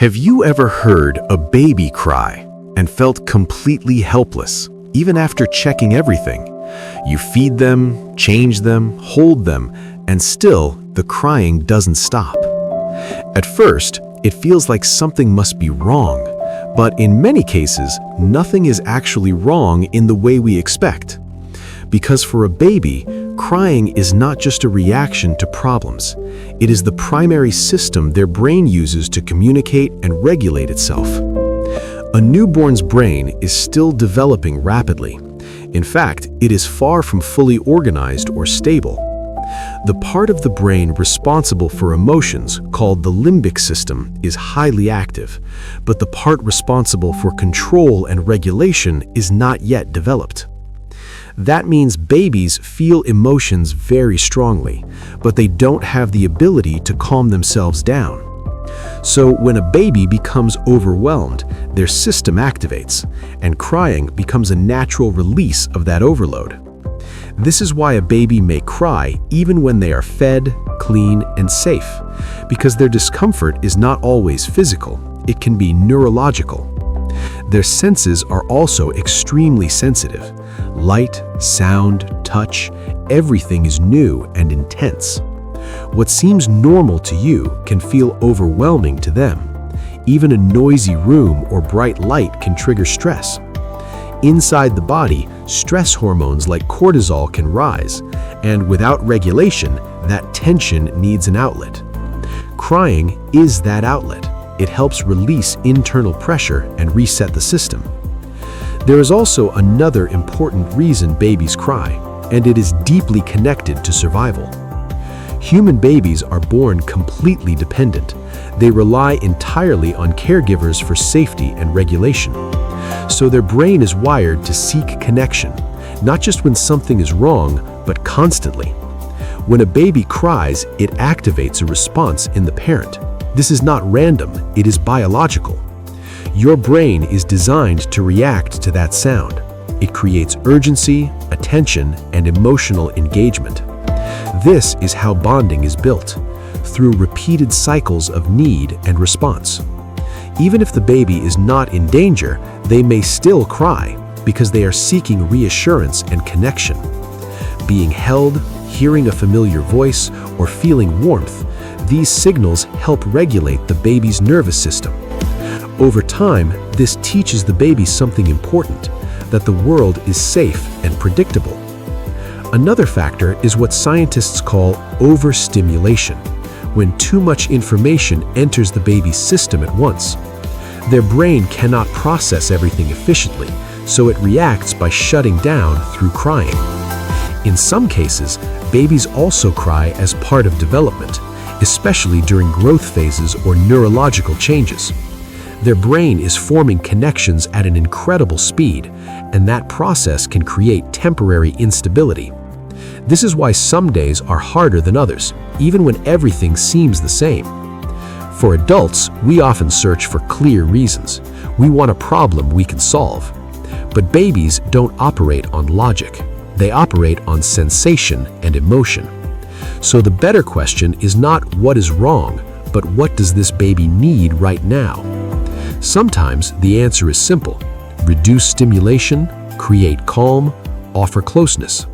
Have you ever heard a baby cry and felt completely helpless, even after checking everything? You feed them, change them, hold them, and still the crying doesn't stop. At first, it feels like something must be wrong, but in many cases, nothing is actually wrong in the way we expect. Because for a baby, crying is not just a reaction to problems. It is the primary system their brain uses to communicate and regulate itself. A newborn's brain is still developing rapidly. In fact, it is far from fully organized or stable. The part of the brain responsible for emotions, called the limbic system, is highly active, but the part responsible for control and regulation is not yet developed. That means babies feel emotions very strongly, but they don't have the ability to calm themselves down. So when a baby becomes overwhelmed, their system activates, and crying becomes a natural release of that overload. This is why a baby may cry even when they are fed, clean, and safe, because their discomfort is not always physical, it can be neurological. Their senses are also extremely sensitive. Light, sound, touch, everything is new and intense. What seems normal to you can feel overwhelming to them. Even a noisy room or bright light can trigger stress. Inside the body, stress hormones like cortisol can rise, and without regulation, that tension needs an outlet. Crying is that outlet. It helps release internal pressure and reset the system. There is also another important reason babies cry, and it is deeply connected to survival. Human babies are born completely dependent. They rely entirely on caregivers for safety and regulation. So their brain is wired to seek connection, not just when something is wrong, but constantly. When a baby cries, it activates a response in the parent. This is not random, it is biological. Your brain is designed to react to that sound. It creates urgency, attention, and emotional engagement. This is how bonding is built, through repeated cycles of need and response. Even if the baby is not in danger, they may still cry because they are seeking reassurance and connection. Being held, hearing a familiar voice, or feeling warmth, these signals help regulate the baby's nervous system. Over time, this teaches the baby something important, that the world is safe and predictable. Another factor is what scientists call overstimulation, when too much information enters the baby's system at once. Their brain cannot process everything efficiently, so it reacts by shutting down through crying. In some cases, babies also cry as part of development, especially during growth phases or neurological changes. Their brain is forming connections at an incredible speed, and that process can create temporary instability. This is why some days are harder than others, even when everything seems the same. For adults, we often search for clear reasons. We want a problem we can solve. But babies don't operate on logic. They operate on sensation and emotion. So the better question is not what is wrong, but what does this baby need right now? Sometimes the answer is simple: reduce stimulation, create calm, offer closeness.